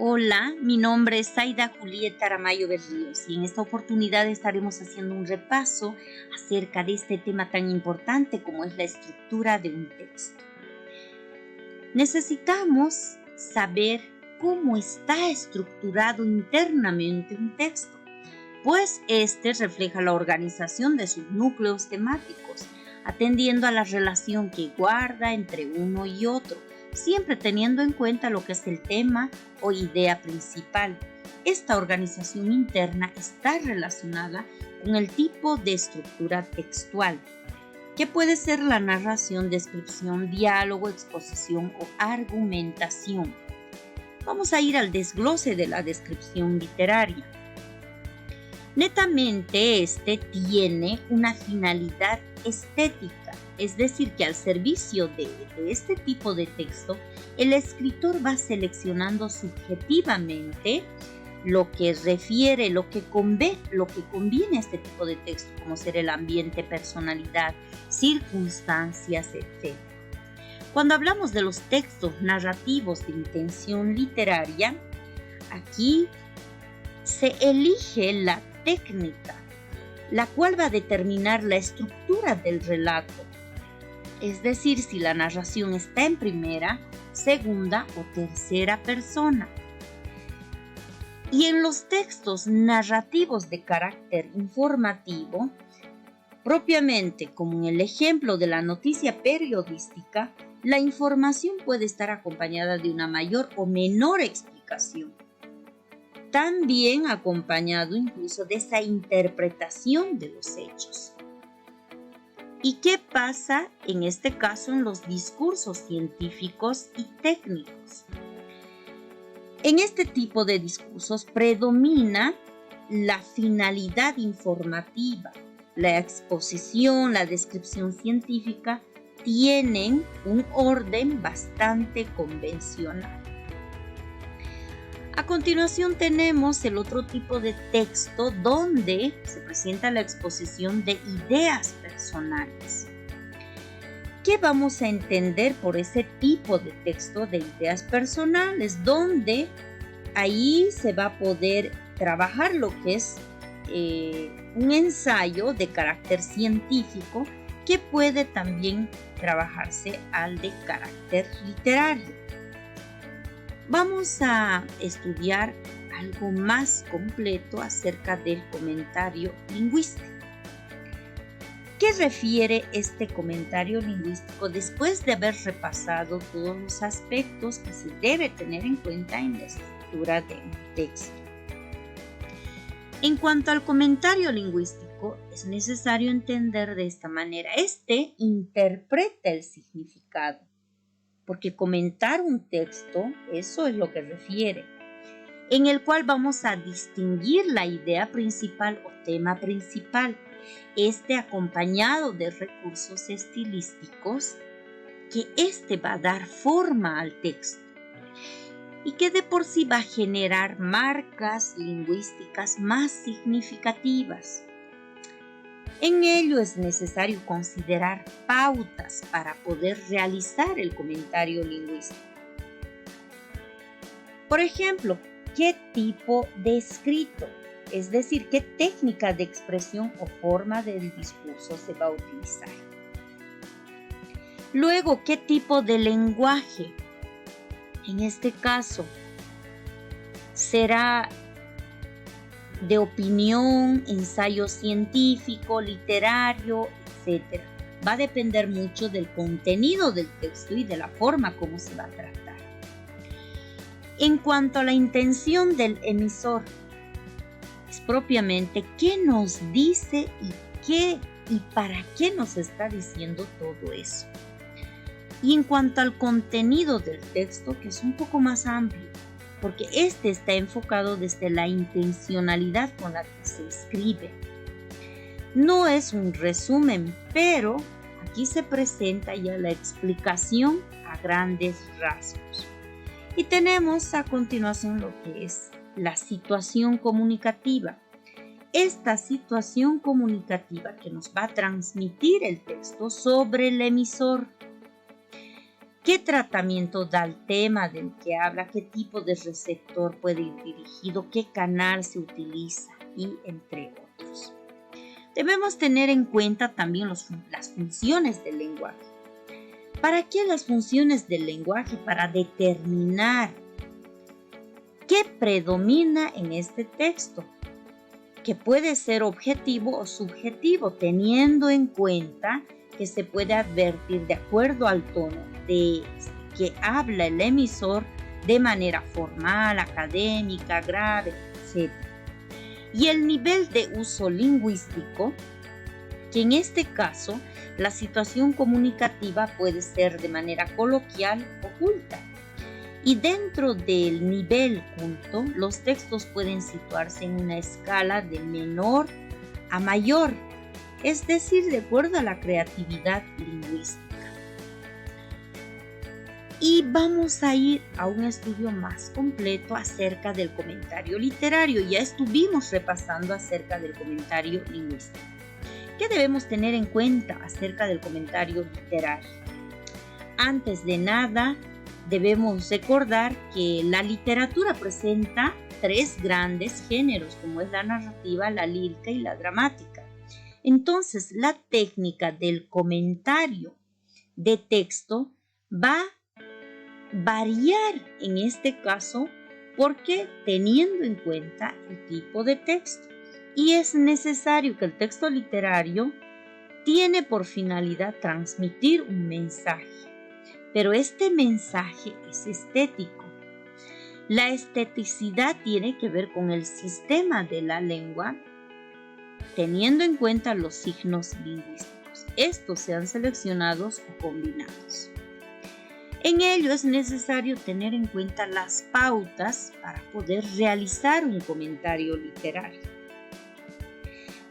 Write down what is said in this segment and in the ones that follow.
Hola, mi nombre es Zaida Julieta Aramayo Berríos y en esta oportunidad estaremos haciendo un repaso acerca de este tema tan importante como es la estructura de un texto. Necesitamos saber cómo está estructurado internamente un texto, pues este refleja la organización de sus núcleos temáticos, atendiendo a la relación que guarda entre uno y otro, siempre teniendo en cuenta lo que es el tema o idea principal. Esta organización interna está relacionada con el tipo de estructura textual, que puede ser la narración, descripción, diálogo, exposición o argumentación. Vamos a ir al desglose de la descripción literaria. Netamente este tiene una finalidad estética, es decir, que al servicio de este tipo de texto, el escritor va seleccionando subjetivamente lo que refiere, lo que conviene a este tipo de texto, como ser el ambiente, personalidad, circunstancias, etc. Cuando hablamos de los textos narrativos de intención literaria, aquí se elige la técnica, la cual va a determinar la estructura del relato, es decir, si la narración está en primera, segunda o tercera persona. Y en los textos narrativos de carácter informativo, propiamente como en el ejemplo de la noticia periodística, la información puede estar acompañada de una mayor o menor explicación. También acompañado incluso de esa interpretación de los hechos. ¿Y qué pasa en este caso en los discursos científicos y técnicos? En este tipo de discursos predomina la finalidad informativa. La exposición, la descripción científica tienen un orden bastante convencional. A continuación tenemos el otro tipo de texto donde se presenta la exposición de ideas personales. ¿Qué vamos a entender por ese tipo de texto de ideas personales? Donde ahí se va a poder trabajar lo que es un ensayo de carácter científico que puede también trabajarse al de carácter literario. Vamos a estudiar algo más completo acerca del comentario lingüístico. ¿Qué refiere este comentario lingüístico después de haber repasado todos los aspectos que se debe tener en cuenta en la estructura de un texto? En cuanto al comentario lingüístico, es necesario entender de esta manera. Este interpreta el significado. Porque comentar un texto, eso es lo que refiere, en el cual vamos a distinguir la idea principal o tema principal, acompañado de recursos estilísticos, que va a dar forma al texto y que de por sí va a generar marcas lingüísticas más significativas. En ello es necesario considerar pautas para poder realizar el comentario lingüístico. Por ejemplo, ¿qué tipo de escrito? Es decir, ¿qué técnica de expresión o forma del discurso se va a utilizar? Luego, ¿qué tipo de lenguaje? En este caso, será de opinión, ensayo científico, literario, etc. Va a depender mucho del contenido del texto y de la forma como se va a tratar. En cuanto a la intención del emisor, es propiamente qué nos dice y para qué nos está diciendo todo eso. Y en cuanto al contenido del texto, que es un poco más amplio, porque está enfocado desde la intencionalidad con la que se escribe. No es un resumen, pero aquí se presenta ya la explicación a grandes rasgos. Y tenemos a continuación lo que es la situación comunicativa. Esta situación comunicativa que nos va a transmitir el texto sobre el emisor. qué tratamiento da el tema del que habla, qué tipo de receptor puede ir dirigido, qué canal se utiliza y entre otros. Debemos tener en cuenta también las funciones del lenguaje. ¿Para qué las funciones del lenguaje? Para determinar qué predomina en este texto, que puede ser objetivo o subjetivo, teniendo en cuenta que se puede advertir de acuerdo al tono de que habla el emisor de manera formal, académica, grave, etc. Y el nivel de uso lingüístico, que en este caso la situación comunicativa puede ser de manera coloquial o culta. Y dentro del nivel culto, los textos pueden situarse en una escala de menor a mayor, es decir, de acuerdo a la creatividad lingüística. Y vamos a ir a un estudio más completo acerca del comentario literario. Ya estuvimos repasando acerca del comentario lingüístico. ¿Qué debemos tener en cuenta acerca del comentario literario? Antes de nada, debemos recordar que la literatura presenta tres grandes géneros, como es la narrativa, la lírica y la dramática. Entonces, la técnica del comentario de texto va a variar en este caso porque teniendo en cuenta el tipo de texto. Y es necesario que el texto literario tiene por finalidad transmitir un mensaje, pero este mensaje es estético. La esteticidad tiene que ver con el sistema de la lengua, teniendo en cuenta los signos lingüísticos. Estos sean seleccionados o combinados. En ello es necesario tener en cuenta las pautas para poder realizar un comentario literario.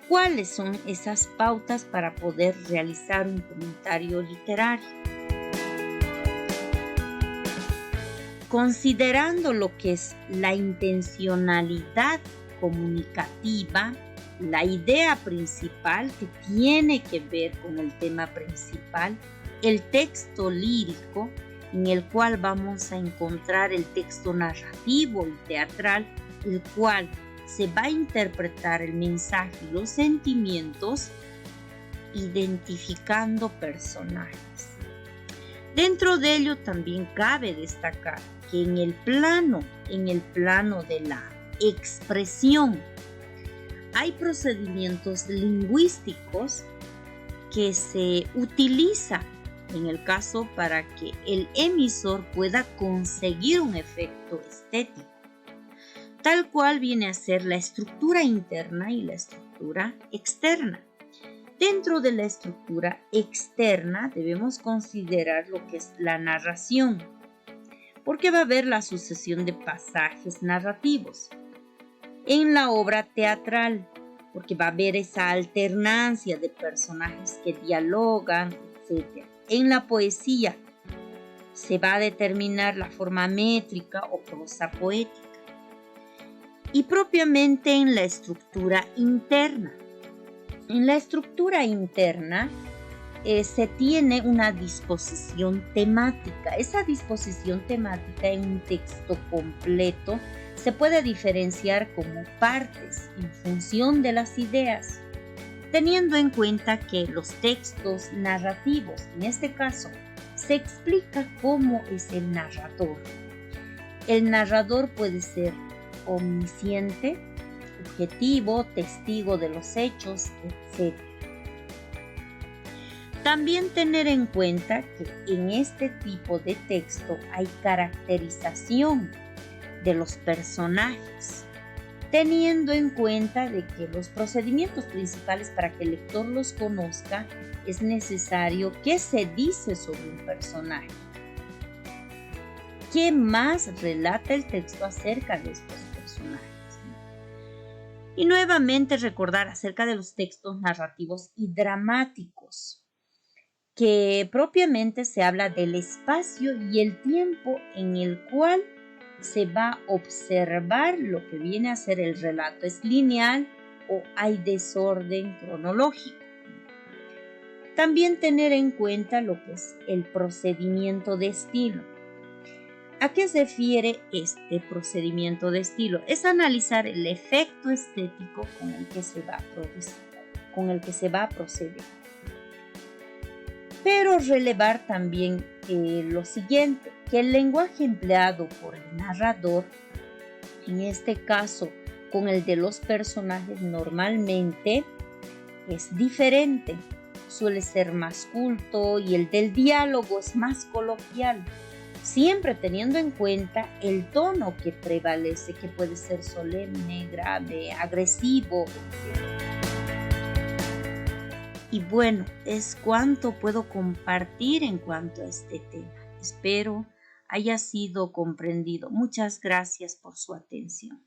¿Cuáles son esas pautas para poder realizar un comentario literario? Considerando lo que es la intencionalidad comunicativa, la idea principal que tiene que ver con el tema principal, el texto lírico, en el cual vamos a encontrar el texto narrativo y teatral, el cual se va a interpretar el mensaje y los sentimientos identificando personajes. Dentro de ello también cabe destacar que en el plano de la expresión, hay procedimientos lingüísticos que se utilizan en el caso para que el emisor pueda conseguir un efecto estético, tal cual viene a ser la estructura interna y la estructura externa. Dentro de la estructura externa debemos considerar lo que es la narración, porque va a haber la sucesión de pasajes narrativos. En la obra teatral, porque va a haber esa alternancia de personajes que dialogan, etc. En la poesía, se va a determinar la forma métrica o prosa poética. Y propiamente en la estructura interna. En la estructura interna se tiene una disposición temática. Esa disposición temática en un texto completo se puede diferenciar como partes en función de las ideas, teniendo en cuenta que los textos narrativos, en este caso, se explica cómo es el narrador. El narrador puede ser omnisciente, objetivo, testigo de los hechos, etc. También tener en cuenta que en este tipo de texto hay caracterización de los personajes, teniendo en cuenta de que los procedimientos principales para que el lector los conozca es necesario que se dice sobre un personaje. ¿Qué más relata el texto acerca de estos personajes? Y nuevamente recordar acerca de los textos narrativos y dramáticos, que propiamente se habla del espacio y el tiempo en el cual se va a observar lo que viene a ser el relato. ¿Es lineal o hay desorden cronológico? También tener en cuenta lo que es el procedimiento de estilo. ¿A qué se refiere este procedimiento de estilo? Es analizar el efecto estético con el que se va a proceder. Pero relevar también lo siguiente, que el lenguaje empleado por el narrador, en este caso con el de los personajes, normalmente es diferente. Suele ser más culto y el del diálogo es más coloquial, siempre teniendo en cuenta el tono que prevalece, que puede ser solemne, grave, agresivo, etc. Y bueno, es cuanto puedo compartir en cuanto a este tema. Espero haya sido comprendido. Muchas gracias por su atención.